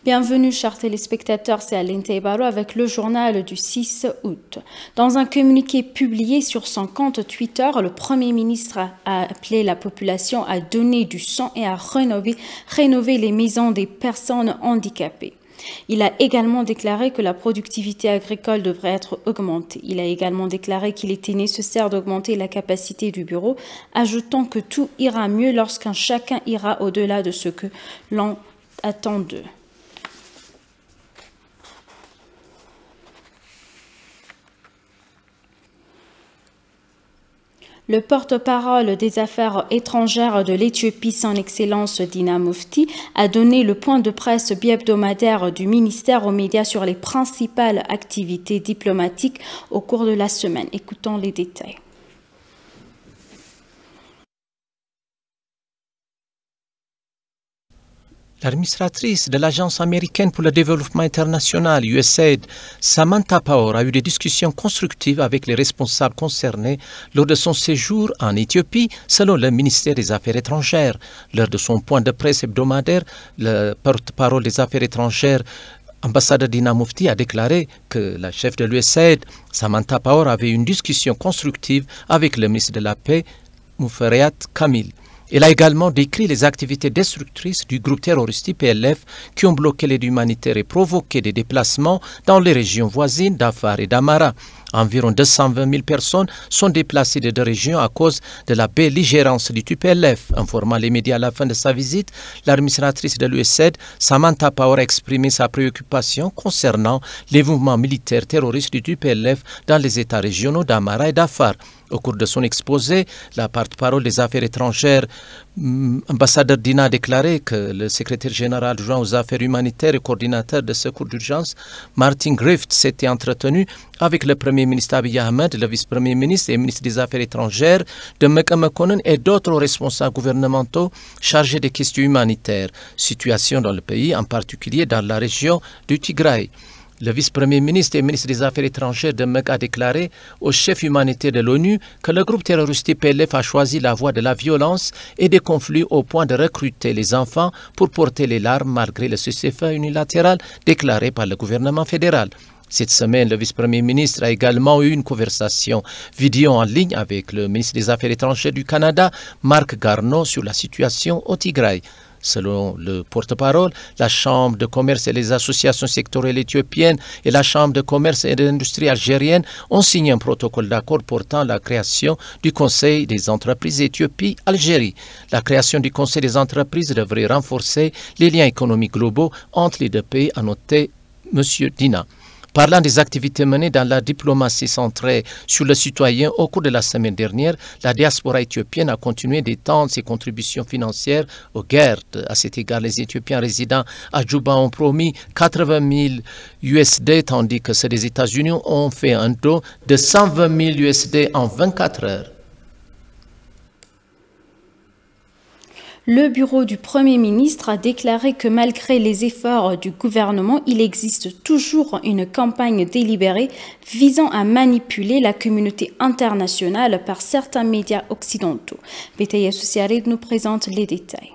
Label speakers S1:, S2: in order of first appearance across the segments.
S1: Bienvenue chers téléspectateurs, c'est Aline Taibaro avec le journal du 6 août. Dans un communiqué publié sur son compte Twitter, le Premier ministre a appelé la population à donner du sang et à rénover les maisons des personnes handicapées. Il a également déclaré que la productivité agricole devrait être augmentée. Il a également déclaré qu'il était nécessaire d'augmenter la capacité du bureau, ajoutant que tout ira mieux lorsqu'un chacun ira au-delà de ce que l'on attend d'eux. Le porte-parole des affaires étrangères de l'Éthiopie, son Excellence Dina Mufti, a donné le point de presse bi-hebdomadaire du ministère aux médias sur les principales activités diplomatiques au cours de la semaine. Écoutons les détails.
S2: L'administratrice de l'Agence américaine pour le développement international, USAID, Samantha Power, a eu des discussions constructives avec les responsables concernés lors de son séjour en Éthiopie, selon le ministère des Affaires étrangères. Lors de son point de presse hebdomadaire, le porte-parole des Affaires étrangères, ambassadeur Dina Mufti, a déclaré que la chef de l'USAID, Samantha Power, avait eu une discussion constructive avec le ministre de la Paix, Muferiat Kamil. Il a également décrit les activités destructrices du groupe terroriste TPLF qui ont bloqué l'aide humanitaire et provoqué des déplacements dans les régions voisines d'Afar et d'Amara. Environ 220 000 personnes sont déplacées de deux régions à cause de la belligérance du TPLF. Informant les médias à la fin de sa visite, l'administratrice de l'USAID, Samantha Power, a exprimé sa préoccupation concernant les mouvements militaires terroristes du TPLF dans les États régionaux d'Amara et d'Afar. Au cours de son exposé, la porte-parole des Affaires étrangères, ambassadeur Dina, a déclaré que le secrétaire général adjoint aux affaires humanitaires et coordinateur de secours d'urgence, Martin Griffiths, s'était entretenu avec le Premier ministre Abiy Ahmed, le vice-premier ministre et ministre des Affaires étrangères de Mecca Mekonnen et d'autres responsables gouvernementaux chargés des questions humanitaires. Situation dans le pays, en particulier dans la région du Tigray. Le vice-premier ministre et ministre des Affaires étrangères de Mecca a déclaré au chef humanitaire de l'ONU que le groupe terroriste TPLF a choisi la voie de la violence et des conflits au point de recruter les enfants pour porter les larmes malgré le cessez-le-feu unilatéral déclaré par le gouvernement fédéral. Cette semaine, le vice-premier ministre a également eu une conversation vidéo en ligne avec le ministre des Affaires étrangères du Canada, Marc Garneau, sur la situation au Tigray. Selon le porte-parole, la Chambre de commerce et les associations sectorielles éthiopiennes et la Chambre de commerce et d'industrie algérienne ont signé un protocole d'accord portant la création du Conseil des entreprises Éthiopie-Algérie. La création du Conseil des entreprises devrait renforcer les liens économiques globaux entre les deux pays, a noté M. Dina. Parlant des activités menées dans la diplomatie centrée sur le citoyen au cours de la semaine dernière, la diaspora éthiopienne a continué d'étendre ses contributions financières aux guerres. À cet égard, les Éthiopiens résidant à Djouba ont promis 80 000 USD, tandis que ceux des États-Unis ont fait un don de 120 000 USD en 24 heures.
S1: Le bureau du Premier ministre a déclaré que malgré les efforts du gouvernement, il existe toujours une campagne délibérée visant à manipuler la communauté internationale par certains médias occidentaux. Betaya Souciarid nous présente les détails.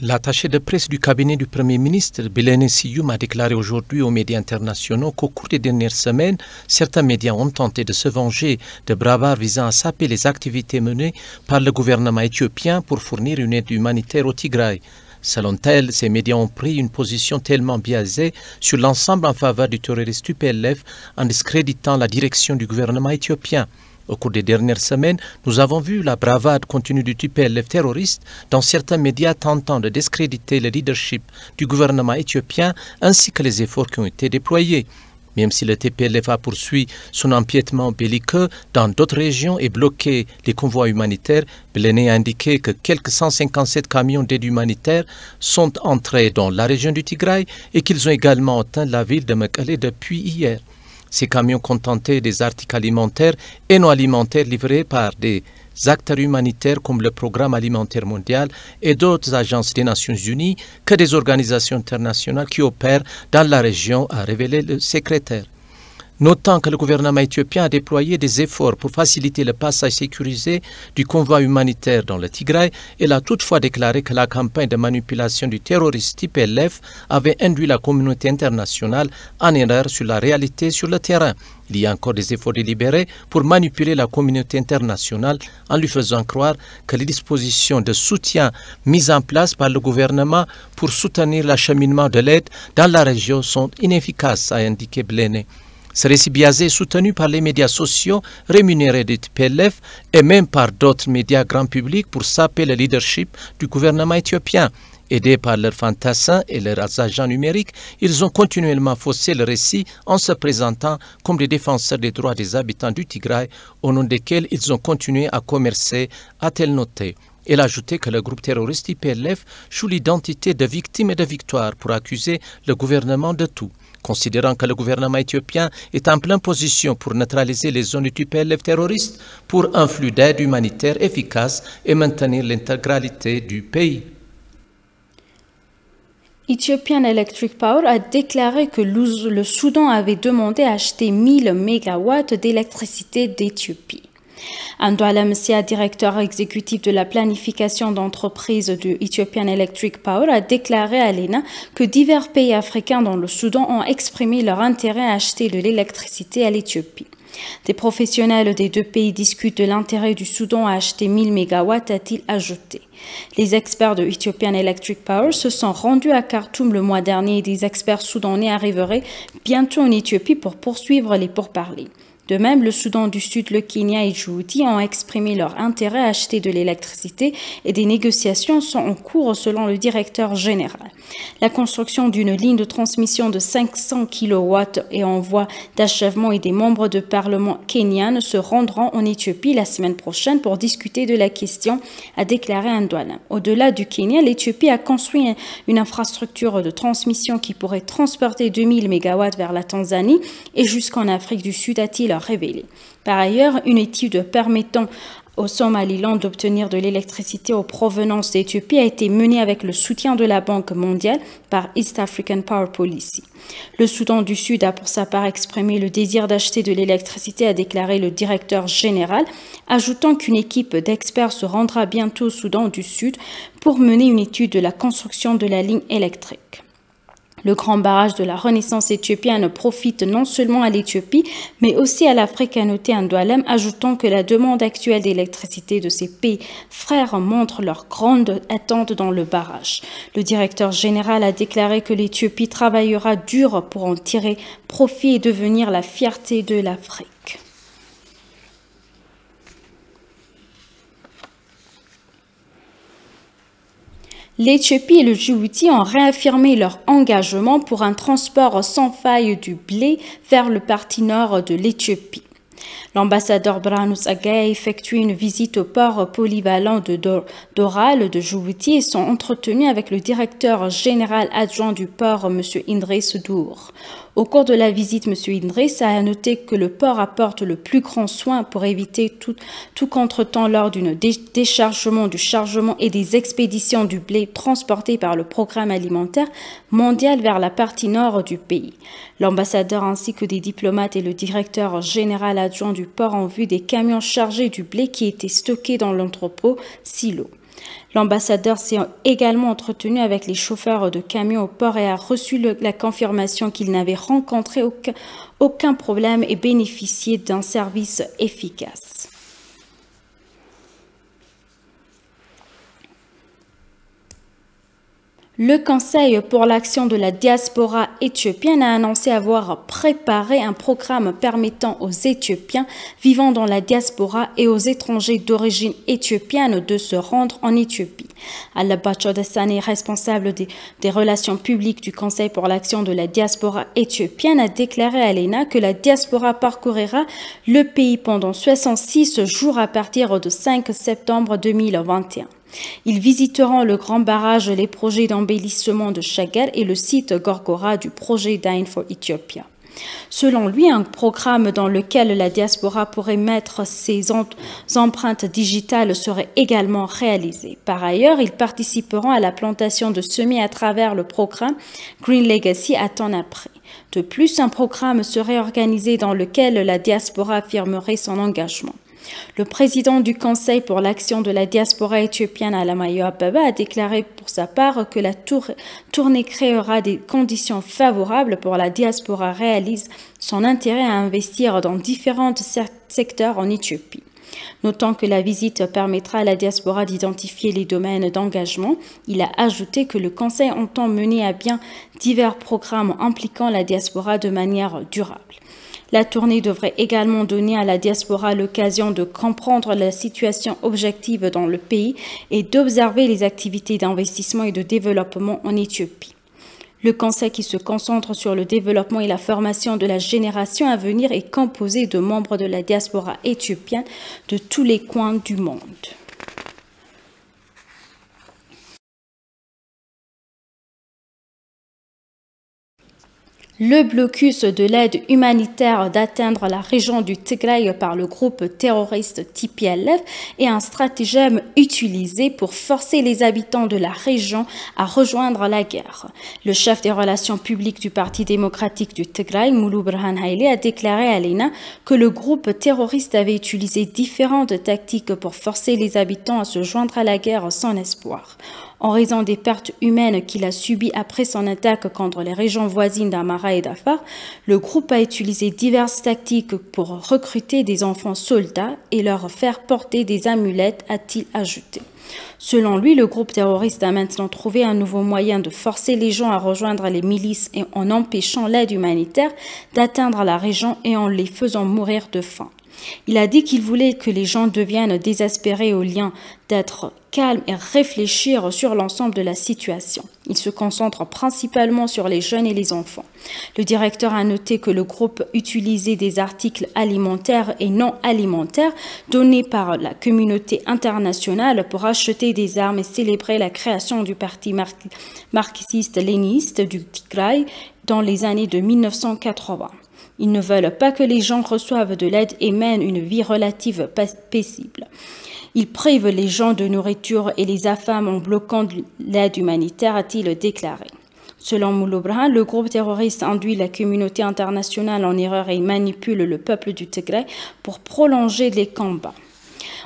S2: L'attaché de presse du cabinet du Premier ministre, Bilene Siyum, a déclaré aujourd'hui aux médias internationaux qu'au cours des dernières semaines, certains médias ont tenté de se venger de bravares visant à saper les activités menées par le gouvernement éthiopien pour fournir une aide humanitaire au Tigray. Selon elle, ces médias ont pris une position tellement biaisée sur l'ensemble en faveur du terroriste TPLF en discréditant la direction du gouvernement éthiopien. Au cours des dernières semaines, nous avons vu la bravade continue du TPLF terroriste dans certains médias tentant de discréditer le leadership du gouvernement éthiopien ainsi que les efforts qui ont été déployés. Même si le TPLF a poursuivi son empiètement belliqueux dans d'autres régions et bloqué les convois humanitaires, Bilene a indiqué que quelques 157 camions d'aide humanitaire sont entrés dans la région du Tigray et qu'ils ont également atteint la ville de Mekelle depuis hier. Ces camions contenaient des articles alimentaires et non alimentaires livrés par des acteurs humanitaires comme le Programme alimentaire mondial et d'autres agences des Nations Unies que des organisations internationales qui opèrent dans la région, a révélé le secrétaire. notant que le gouvernement éthiopien a déployé des efforts pour faciliter le passage sécurisé du convoi humanitaire dans le Tigray. Elle a toutefois déclaré que la campagne de manipulation du terroriste TPLF avait induit la communauté internationale en erreur sur la réalité sur le terrain. Il y a encore des efforts délibérés pour manipuler la communauté internationale en lui faisant croire que les dispositions de soutien mises en place par le gouvernement pour soutenir l'acheminement de l'aide dans la région sont inefficaces, a indiqué Bléné. Ce récit biaisé est soutenu par les médias sociaux rémunérés du TPLF et même par d'autres médias grand public pour saper le leadership du gouvernement éthiopien. Aidés par leurs fantassins et leurs agents numériques, ils ont continuellement faussé le récit en se présentant comme les défenseurs des droits des habitants du Tigray, au nom desquels ils ont continué à commercer, a-t-elle noté. Elle a ajouté que le groupe terroriste IPLF joue l'identité de victime et de victoire pour accuser le gouvernement de tout. Considérant que le gouvernement éthiopien est en pleine position pour neutraliser les zones du TPLF terroriste pour un flux d'aide humanitaire efficace et maintenir l'intégralité du pays.
S1: Ethiopian Electric Power a déclaré que le Soudan avait demandé à acheter 1000 mégawatts d'électricité d'Éthiopie. Andoualem Sia, directeur exécutif de la planification d'entreprise de Ethiopian Electric Power, a déclaré à l'ENA que divers pays africains dans le Soudan ont exprimé leur intérêt à acheter de l'électricité à l'Éthiopie. Des professionnels des deux pays discutent de l'intérêt du Soudan à acheter 1000 mégawatts, a-t-il ajouté. Les experts de Ethiopian Electric Power se sont rendus à Khartoum le mois dernier et des experts soudanais arriveraient bientôt en Éthiopie pour poursuivre les pourparlers. De même, le Soudan du Sud, le Kenya et Djibouti ont exprimé leur intérêt à acheter de l'électricité et des négociations sont en cours selon le directeur général. La construction d'une ligne de transmission de 500 kW est en voie d'achèvement et des membres de parlement kenyans se rendront en Éthiopie la semaine prochaine pour discuter de la question, a déclaré Andoualem. Au-delà du Kenya, l'Éthiopie a construit une infrastructure de transmission qui pourrait transporter 2000 MW vers la Tanzanie et jusqu'en Afrique du Sud, a-t-il révélé. Par ailleurs, une étude permettant au Somaliland d'obtenir de l'électricité aux provenances d'Éthiopie a été menée avec le soutien de la Banque mondiale par East African Power Policy. Le Soudan du Sud a pour sa part exprimé le désir d'acheter de l'électricité, a déclaré le directeur général, ajoutant qu'une équipe d'experts se rendra bientôt au Soudan du Sud pour mener une étude de la construction de la ligne électrique. Le grand barrage de la Renaissance éthiopienne profite non seulement à l'Éthiopie, mais aussi à l'Afrique, a noté Andoualem, ajoutant que la demande actuelle d'électricité de ces pays frères montre leur grande attente dans le barrage. Le directeur général a déclaré que l'Éthiopie travaillera dur pour en tirer profit et devenir la fierté de l'Afrique. L'Éthiopie et le Djibouti ont réaffirmé leur engagement pour un transport sans faille du blé vers le parti nord de l'Éthiopie. L'ambassadeur Branus Aga a effectué une visite au port polyvalent de Doral de Djibouti et sont entretenus avec le directeur général adjoint du port, M. Idriss Dour. Au cours de la visite, M. Idriss a noté que le port apporte le plus grand soin pour éviter tout contretemps lors d'une déchargement, du chargement et des expéditions du blé transporté par le programme alimentaire mondial vers la partie nord du pays. L'ambassadeur ainsi que des diplomates et le directeur général adjoint du port ont vu des camions chargés du blé qui étaient stockés dans l'entrepôt silo. L'ambassadeur s'est également entretenu avec les chauffeurs de camions au port et a reçu la confirmation qu'il n'avait rencontré aucun problème et bénéficié d'un service efficace. Le Conseil pour l'action de la diaspora éthiopienne a annoncé avoir préparé un programme permettant aux Éthiopiens vivant dans la diaspora et aux étrangers d'origine éthiopienne de se rendre en Éthiopie. Alabacho Dessani, responsable des relations publiques du Conseil pour l'action de la diaspora éthiopienne, a déclaré à l'ENA que la diaspora parcourira le pays pendant 66 jours à partir du 5 septembre 2021. Ils visiteront le grand barrage, les projets d'embellissement de Shagar et le site Gorgora du projet Dine for Ethiopia. Selon lui, un programme dans lequel la diaspora pourrait mettre ses empreintes digitales serait également réalisé. Par ailleurs, ils participeront à la plantation de semis à travers le programme Green Legacy à temps après. De plus, un programme serait organisé dans lequel la diaspora affirmerait son engagement. Le président du Conseil pour l'action de la diaspora éthiopienne Alamayo Ababa a déclaré pour sa part que la tournée créera des conditions favorables pour la diaspora réalise son intérêt à investir dans différents secteurs en Éthiopie. Notant que la visite permettra à la diaspora d'identifier les domaines d'engagement, il a ajouté que le Conseil entend mener à bien divers programmes impliquant la diaspora de manière durable. La tournée devrait également donner à la diaspora l'occasion de comprendre la situation objective dans le pays et d'observer les activités d'investissement et de développement en Éthiopie. Le Conseil qui se concentre sur le développement et la formation de la génération à venir est composé de membres de la diaspora éthiopienne de tous les coins du monde. Le blocus de l'aide humanitaire d'atteindre la région du Tigray par le groupe terroriste TPLF est un stratagème utilisé pour forcer les habitants de la région à rejoindre la guerre. Le chef des relations publiques du Parti démocratique du Tigray, Moulou Birhan Haile, a déclaré à l'ENA que le groupe terroriste avait utilisé différentes tactiques pour forcer les habitants à se joindre à la guerre sans espoir. En raison des pertes humaines qu'il a subies après son attaque contre les régions voisines d'Amara et d'Afar, le groupe a utilisé diverses tactiques pour recruter des enfants soldats et leur faire porter des amulettes, a-t-il ajouté. Selon lui, le groupe terroriste a maintenant trouvé un nouveau moyen de forcer les gens à rejoindre les milices et en empêchant l'aide humanitaire d'atteindre la région et en les faisant mourir de faim. Il a dit qu'il voulait que les gens deviennent désespérés au lieu d'être calmes et réfléchir sur l'ensemble de la situation. Il se concentre principalement sur les jeunes et les enfants. Le directeur a noté que le groupe utilisait des articles alimentaires et non alimentaires donnés par la communauté internationale pour acheter des armes et célébrer la création du parti marxiste-léniniste du Tigray dans les années de 1980. Ils ne veulent pas que les gens reçoivent de l'aide et mènent une vie relative paisible. Ils privent les gens de nourriture et les affament en bloquant l'aide humanitaire, a-t-il déclaré. Selon Moulou Birhan, le groupe terroriste induit la communauté internationale en erreur et manipule le peuple du Tigray pour prolonger les combats.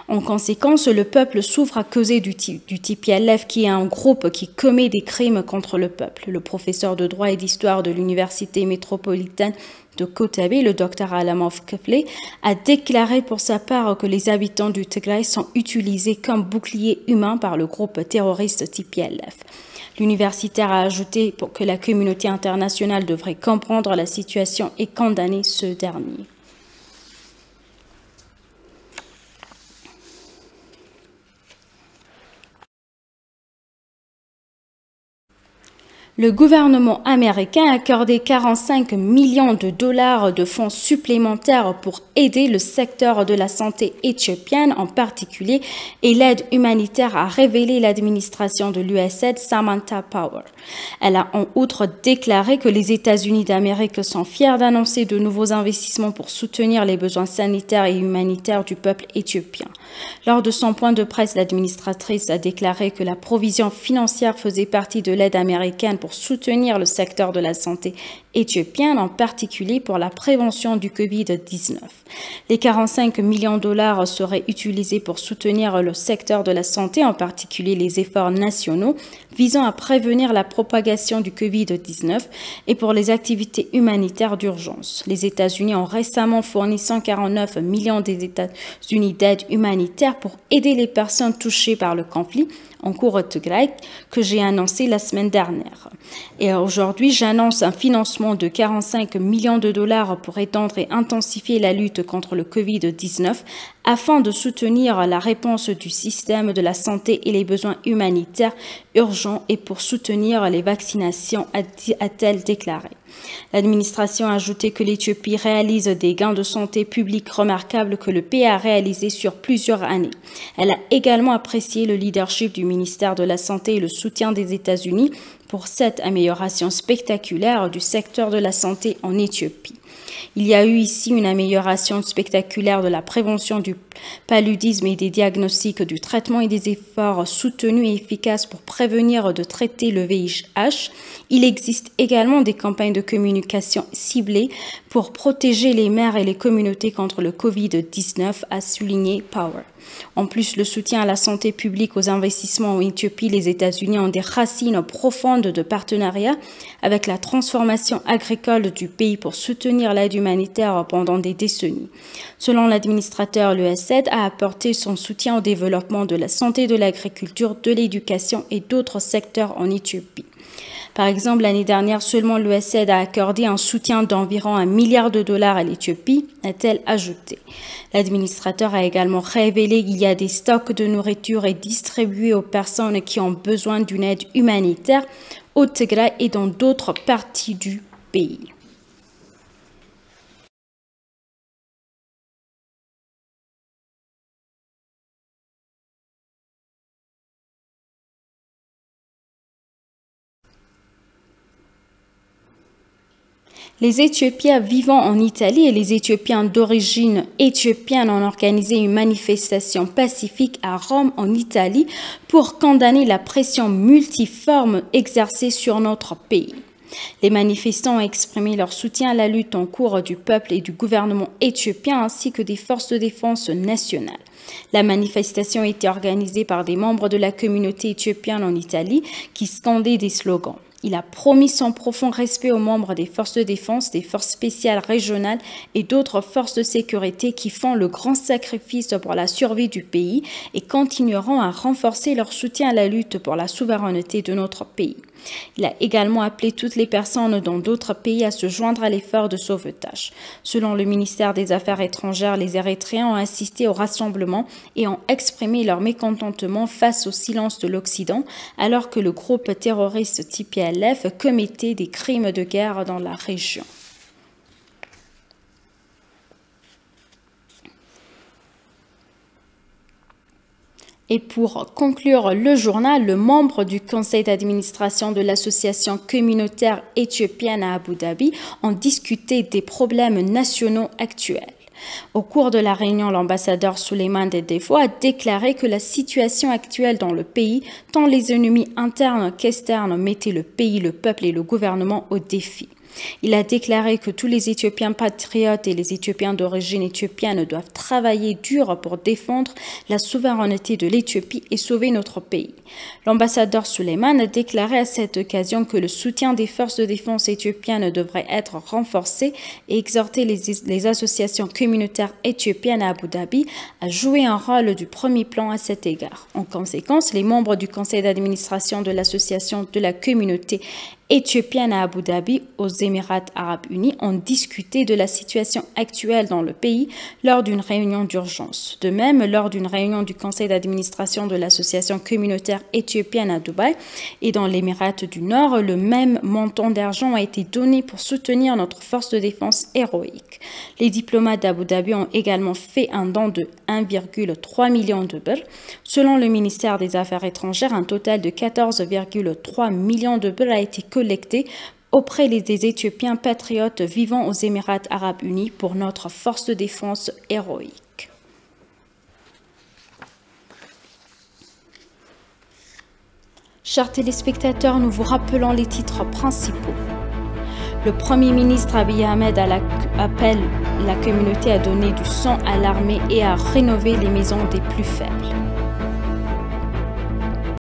S1: En conséquence, le peuple souffre à cause du TPLF, qui est un groupe qui commet des crimes contre le peuple. Le professeur de droit et d'histoire de l'université métropolitaine de Kotabe, le Dr Alamov Kefle, a déclaré pour sa part que les habitants du Tigray sont utilisés comme boucliers humains par le groupe terroriste TPLF. L'universitaire a ajouté que la communauté internationale devrait comprendre la situation et condamner ce dernier. Le gouvernement américain a accordé 45 millions de dollars de fonds supplémentaires pour aider le secteur de la santé éthiopienne en particulier, et l'aide humanitaire a révélé l'administration de l'USAID Samantha Power. Elle a en outre déclaré que les États-Unis d'Amérique sont fiers d'annoncer de nouveaux investissements pour soutenir les besoins sanitaires et humanitaires du peuple éthiopien. Lors de son point de presse, l'administratrice a déclaré que la provision financière faisait partie de l'aide américaine pour soutenir le secteur de la santé éthiopienne, en particulier pour la prévention du Covid-19. Les 45 millions de dollars seraient utilisés pour soutenir le secteur de la santé, en particulier les efforts nationaux visant à prévenir la propagation du Covid-19 et pour les activités humanitaires d'urgence. Les États-Unis ont récemment fourni 149 millions des États-Unis d'aide humanitaire pour aider les personnes touchées par le conflit en cours au Tigray, que j'ai annoncé la semaine dernière. Et aujourd'hui, j'annonce un financement de 45 millions de dollars pour étendre et intensifier la lutte contre le Covid-19, afin de soutenir la réponse du système de la santé et les besoins humanitaires urgents et pour soutenir les vaccinations, a-t-elle déclaré. L'administration a ajouté que l'Éthiopie réalise des gains de santé publique remarquables que le pays a réalisés sur plusieurs années. Elle a également apprécié le leadership du ministère de la Santé et le soutien des États-Unis pour cette amélioration spectaculaire du secteur de la santé en Éthiopie. Il y a eu ici une amélioration spectaculaire de la prévention du paludisme et des diagnostics, du traitement et des efforts soutenus et efficaces pour prévenir de traiter le VIH. Il existe également des campagnes de communication ciblées pour protéger les mères et les communautés contre le Covid-19, a souligné Power. En plus, le soutien à la santé publique, aux investissements en Éthiopie, les États-Unis ont des racines profondes de partenariat avec la transformation agricole du pays pour soutenir l'aide humanitaire pendant des décennies. Selon l'administrateur, l'USAID a apporté son soutien au développement de la santé, de l'agriculture, de l'éducation et d'autres secteurs en Éthiopie. Par exemple, l'année dernière, seulement l'USAID a accordé un soutien d'environ $1 milliard à l'Éthiopie, a-t-elle ajouté. L'administrateur a également révélé qu'il y a des stocks de nourriture et distribués aux personnes qui ont besoin d'une aide humanitaire au Tigray et dans d'autres parties du pays. Les Éthiopiens vivant en Italie et les Éthiopiens d'origine éthiopienne ont organisé une manifestation pacifique à Rome, en Italie, pour condamner la pression multiforme exercée sur notre pays. Les manifestants ont exprimé leur soutien à la lutte en cours du peuple et du gouvernement éthiopien ainsi que des forces de défense nationales. La manifestation a été organisée par des membres de la communauté éthiopienne en Italie qui scandaient des slogans. Il a promis son profond respect aux membres des forces de défense, des forces spéciales régionales et d'autres forces de sécurité qui font le grand sacrifice pour la survie du pays et continueront à renforcer leur soutien à la lutte pour la souveraineté de notre pays. Il a également appelé toutes les personnes dans d'autres pays à se joindre à l'effort de sauvetage. Selon le ministère des Affaires étrangères, les Érythréens ont assisté au rassemblement et ont exprimé leur mécontentement face au silence de l'Occident, alors que le groupe terroriste TPLF commettait des crimes de guerre dans la région. Et pour conclure le journal, le membre du conseil d'administration de l'association communautaire éthiopienne à Abu Dhabi ont discuté des problèmes nationaux actuels. Au cours de la réunion, l'ambassadeur Souleymane Dedefo a déclaré que la situation actuelle dans le pays, tant les ennemis internes qu'externes, mettaient le pays, le peuple et le gouvernement au défi. Il a déclaré que tous les Éthiopiens patriotes et les Éthiopiens d'origine éthiopienne doivent travailler dur pour défendre la souveraineté de l'Éthiopie et sauver notre pays. L'ambassadeur Souleymane a déclaré à cette occasion que le soutien des forces de défense éthiopiennes devrait être renforcé et exhorter les associations communautaires éthiopiennes à Abu Dhabi à jouer un rôle du premier plan à cet égard. En conséquence, les membres du conseil d'administration de l'association de la communauté éthiopienne à Abu Dhabi, aux Émirats arabes unis, ont discuté de la situation actuelle dans le pays lors d'une réunion d'urgence. De même, lors d'une réunion du conseil d'administration de l'association communautaire éthiopienne à Dubaï et dans l'Émirat du Nord, le même montant d'argent a été donné pour soutenir notre force de défense héroïque. Les diplomates d'Abu Dhabi ont également fait un don de 1,3 million de birr. Selon le ministère des Affaires étrangères, un total de 14,3 millions de birr a été collecté auprès des Éthiopiens patriotes vivant aux Émirats arabes unis pour notre force de défense héroïque. Chers téléspectateurs, nous vous rappelons les titres principaux. Le Premier ministre Abiy Ahmed appelle la communauté à donner du sang à l'armée et à rénover les maisons des plus faibles.